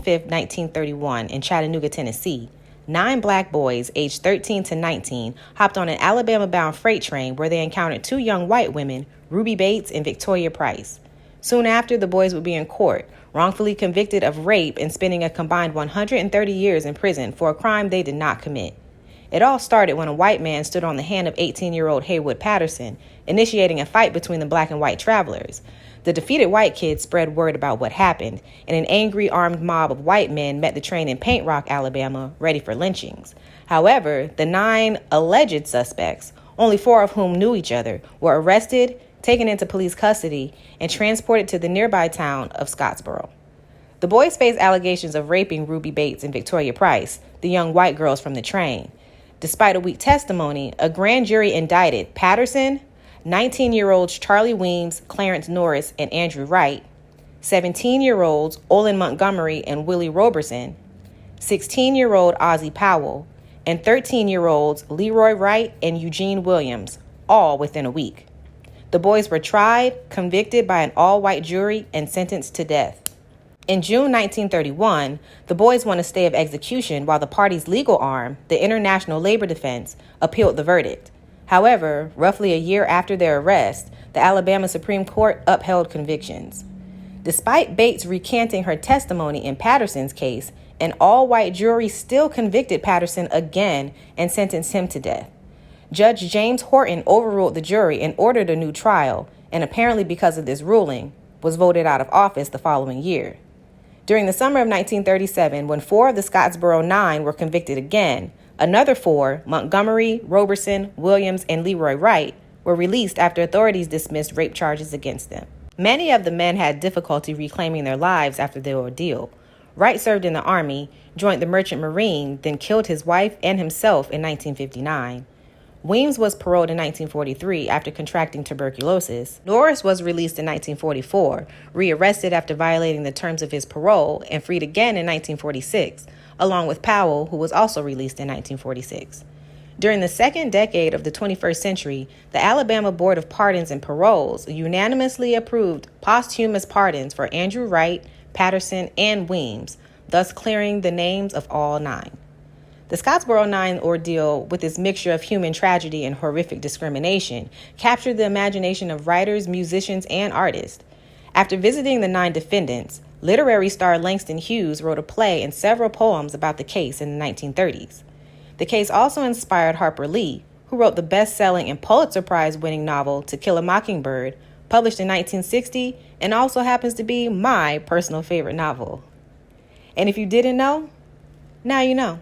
25, 1931, in Chattanooga, Tennessee, 9 black boys aged 13 to 19 hopped on an Alabama-bound freight train where they encountered 2 young white women, Ruby Bates and Victoria Price. Soon after, the boys would be in court, wrongfully convicted of rape and spending a combined 130 years in prison for a crime they did not commit. It all started when a white man stood on the hand of 18-year-old Haywood Patterson, initiating a fight between the black and white travelers. The defeated white kids spread word about what happened, and an angry armed mob of white men met the train in Paint Rock, Alabama, ready for lynchings. However, the 9 alleged suspects, only 4 of whom knew each other, were arrested, taken into police custody, and transported to the nearby town of Scottsboro. The boys faced allegations of raping Ruby Bates and Victoria Price, the young white girls from the train. Despite a weak testimony, a grand jury indicted Patterson, 19-year-olds Charlie Weems, Clarence Norris, and Andrew Wright, 17-year-olds Olin Montgomery and Willie Roberson, 16-year-old Ozzie Powell, and 13-year-olds Leroy Wright and Eugene Williams, all within a week. The boys were tried, convicted by an all-white jury, and sentenced to death. In June 1931, the boys won a stay of execution while the party's legal arm, the International Labor Defense, appealed the verdict. However, roughly a year after their arrest, the Alabama Supreme Court upheld convictions. Despite Bates recanting her testimony in Patterson's case, an all-white jury still convicted Patterson again and sentenced him to death. Judge James Horton overruled the jury and ordered a new trial, and apparently because of this ruling, was voted out of office the following year. During the summer of 1937, when 4 of the Scottsboro 9 were convicted again, another 4, Montgomery, Roberson, Williams, and Leroy Wright, were released after authorities dismissed rape charges against them. Many of the men had difficulty reclaiming their lives after the ordeal. Wright served in the Army, joined the Merchant Marine, then killed his wife and himself in 1959. Weems was paroled in 1943 after contracting tuberculosis. Norris was released in 1944, rearrested after violating the terms of his parole, and freed again in 1946, along with Powell, who was also released in 1946. During the second decade of the 21st century, the Alabama Board of Pardons and Paroles unanimously approved posthumous pardons for Andrew Wright, Patterson, and Weems, thus clearing the names of all 9. The Scottsboro 9 ordeal, with its mixture of human tragedy and horrific discrimination, captured the imagination of writers, musicians, and artists. After visiting the 9 defendants, literary star Langston Hughes wrote a play and several poems about the case in the 1930s. The case also inspired Harper Lee, who wrote the best-selling and Pulitzer Prize-winning novel To Kill a Mockingbird, published in 1960, and also happens to be my personal favorite novel. And if you didn't know, now you know.